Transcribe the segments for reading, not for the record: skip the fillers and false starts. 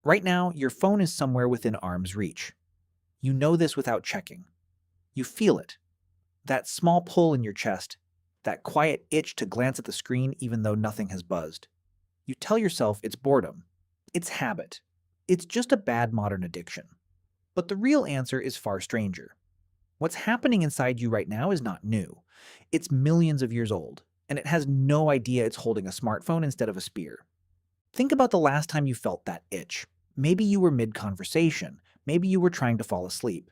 Right now, your phone is somewhere within arm's reach. You know this without checking. You feel it. That small pull in your chest, that quiet itch to glance at the screen even though nothing has buzzed. You tell yourself it's boredom. It's habit. It's just a bad modern addiction. But the real answer is far stranger. What's happening inside you right now is not new. It's millions of years old, and it has no idea it's holding a smartphone instead of a spear. Think about the last time you felt that itch. Maybe you were mid-conversation. Maybe you were trying to fall asleep.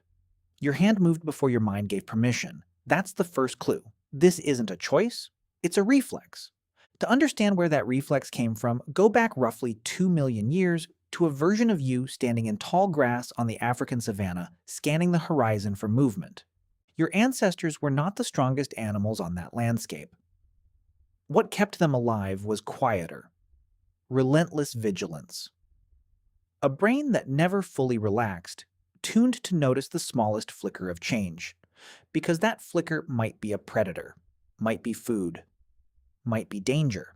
Your hand moved before your mind gave permission. That's the first clue. This isn't a choice, it's a reflex. To understand where that reflex came from, go back roughly 2 million years to a version of you standing in tall grass on the African savanna, scanning the horizon for movement. Your ancestors were not the strongest animals on that landscape. What kept them alive was quieter, relentless vigilance. A brain that never fully relaxed, tuned to notice the smallest flicker of change, because that flicker might be a predator, might be food, might be danger.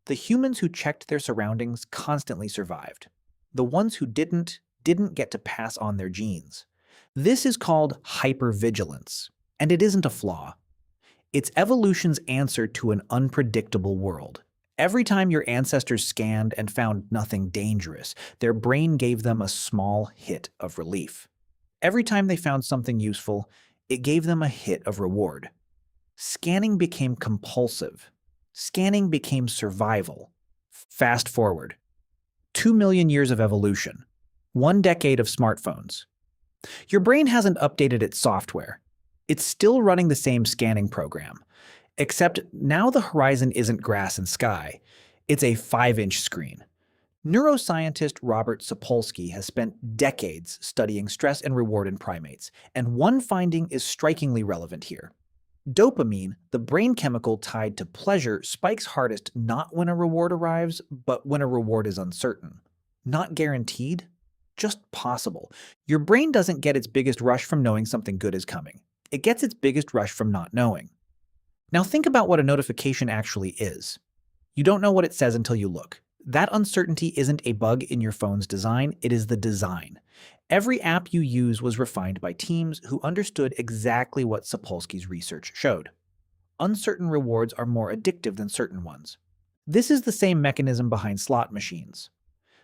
The humans who checked their surroundings constantly survived. The ones who didn't get to pass on their genes. This is called hypervigilance, and it isn't a flaw. It's evolution's answer to an unpredictable world. Every time your ancestors scanned and found nothing dangerous, their brain gave them a small hit of relief. Every time they found something useful, it gave them a hit of reward. Scanning became compulsive. Scanning became survival. Fast forward. 2 million years of evolution. 1 decade of smartphones. Your brain hasn't updated its software. It's still running the same scanning program. Except now the horizon isn't grass and sky. It's a 5-inch screen. Neuroscientist Robert Sapolsky has spent decades studying stress and reward in primates, and one finding is strikingly relevant here. Dopamine, the brain chemical tied to pleasure, spikes hardest not when a reward arrives, but when a reward is uncertain. Not guaranteed, just possible. Your brain doesn't get its biggest rush from knowing something good is coming. It gets its biggest rush from not knowing. Now think about what a notification actually is. You don't know what it says until you look. That uncertainty isn't a bug in your phone's design, it is the design. Every app you use was refined by teams who understood exactly what Sapolsky's research showed. Uncertain rewards are more addictive than certain ones. This is the same mechanism behind slot machines.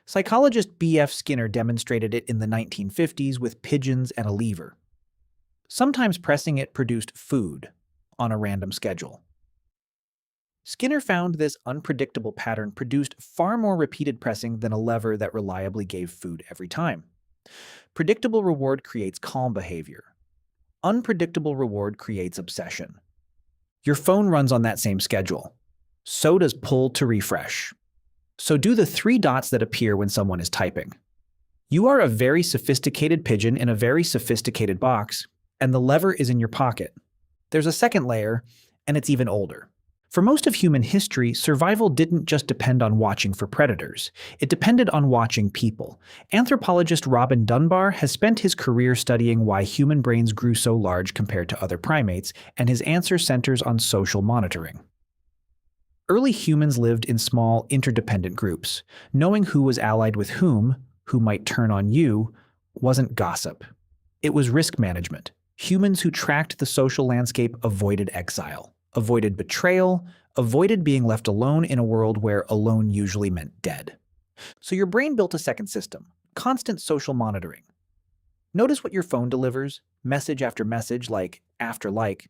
Psychologist B.F. Skinner demonstrated it in the 1950s with pigeons and a lever. Sometimes pressing it produced food on a random schedule. Skinner found this unpredictable pattern produced far more repeated pressing than a lever that reliably gave food every time. Predictable reward creates calm behavior. Unpredictable reward creates obsession. Your phone runs on that same schedule. So does pull to refresh. So do the 3 dots that appear when someone is typing. You are a very sophisticated pigeon in a very sophisticated box, and the lever is in your pocket. There's a second layer, and it's even older. For most of human history, survival didn't just depend on watching for predators. It depended on watching people. Anthropologist Robin Dunbar has spent his career studying why human brains grew so large compared to other primates, and his answer centers on social monitoring. Early humans lived in small, interdependent groups. Knowing who was allied with who might turn on you, wasn't gossip. It was risk management. Humans who tracked the social landscape avoided exile, avoided betrayal, avoided being left alone in a world where alone usually meant dead. So your brain built a second system, constant social monitoring. Notice what your phone delivers, message after message, like after like.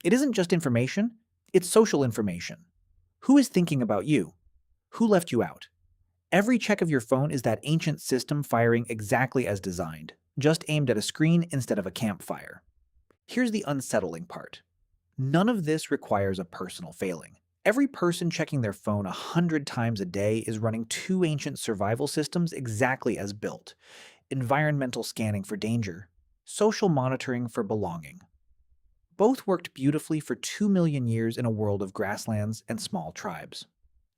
It isn't just information, it's social information. Who is thinking about you? Who left you out? Every check of your phone is that ancient system firing exactly as designed, just aimed at a screen instead of a campfire. Here's the unsettling part. None of this requires a personal failing. Every person checking their phone 100 times a day is running 2 ancient survival systems exactly as built. Environmental scanning for danger, social monitoring for belonging. Both worked beautifully for 2 million years in a world of grasslands and small tribes.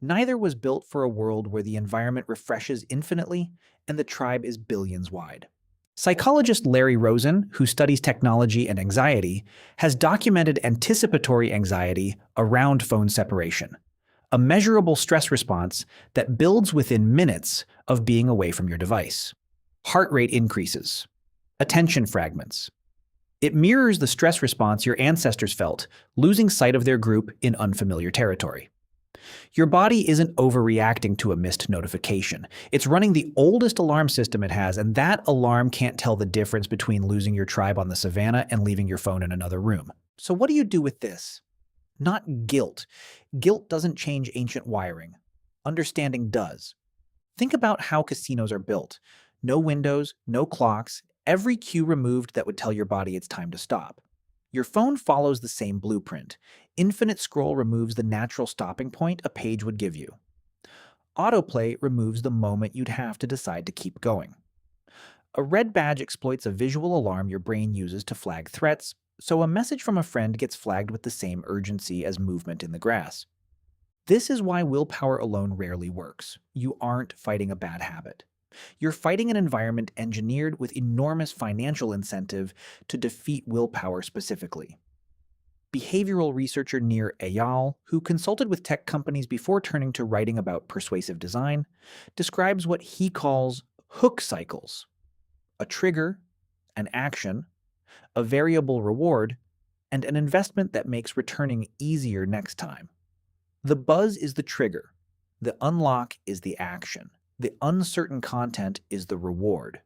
Neither was built for a world where the environment refreshes infinitely and the tribe is billions wide. Psychologist Larry Rosen, who studies technology and anxiety, has documented anticipatory anxiety around phone separation. a measurable stress response that builds within minutes of being away from your device. Heart rate increases. Attention fragments. It mirrors the stress response your ancestors felt, losing sight of their group in unfamiliar territory. Your body isn't overreacting to a missed notification. It's running the oldest alarm system it has, and that alarm can't tell the difference between losing your tribe on the savannah and leaving your phone in another room. So what do you do with this? Not guilt. Guilt doesn't change ancient wiring. Understanding does. Think about how casinos are built. No windows, no clocks, every cue removed that would tell your body it's time to stop. Your phone follows the same blueprint. Infinite scroll removes the natural stopping point a page would give you. Autoplay removes the moment you'd have to decide to keep going. A red badge exploits a visual alarm your brain uses to flag threats, so a message from a friend gets flagged with the same urgency as movement in the grass. This is why willpower alone rarely works. You aren't fighting a bad habit. You're fighting an environment engineered with enormous financial incentive to defeat willpower specifically. Behavioral researcher Nir Eyal, who consulted with tech companies before turning to writing about persuasive design, describes what he calls hook cycles: a trigger, an action, a variable reward, and an investment that makes returning easier next time. The buzz is the trigger. The unlock is the action. The uncertain content is the reward.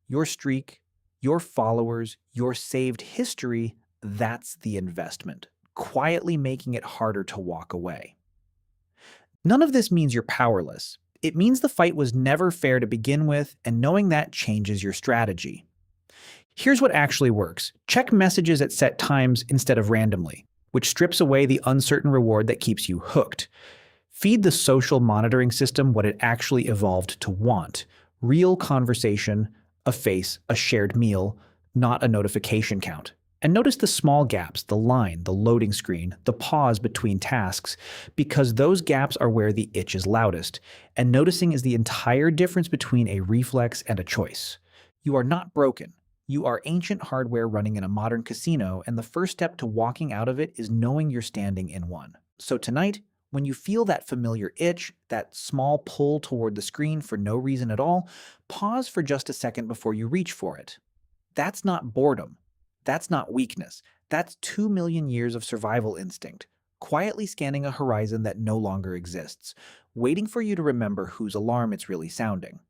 Your streak, your followers, your saved history, that's the investment, quietly making it harder to walk away. None of this means you're powerless. It means the fight was never fair to begin with, and knowing that changes your strategy. Here's what actually works. Check messages at set times instead of randomly, which strips away the uncertain reward that keeps you hooked. Feed the social monitoring system what it actually evolved to want: real conversation, a face, a shared meal, not a notification count. And notice the small gaps, the line, the loading screen, the pause between tasks, because those gaps are where the itch is loudest. And noticing is the entire difference between a reflex and a choice. You are not broken. You are ancient hardware running in a modern casino, and the first step to walking out of it is knowing you're standing in one. So tonight, when you feel that familiar itch, that small pull toward the screen for no reason at all, pause for just a second before you reach for it. That's not boredom. That's not weakness. That's 2 million years of survival instinct, quietly scanning a horizon that no longer exists, waiting for you to remember whose alarm it's really sounding.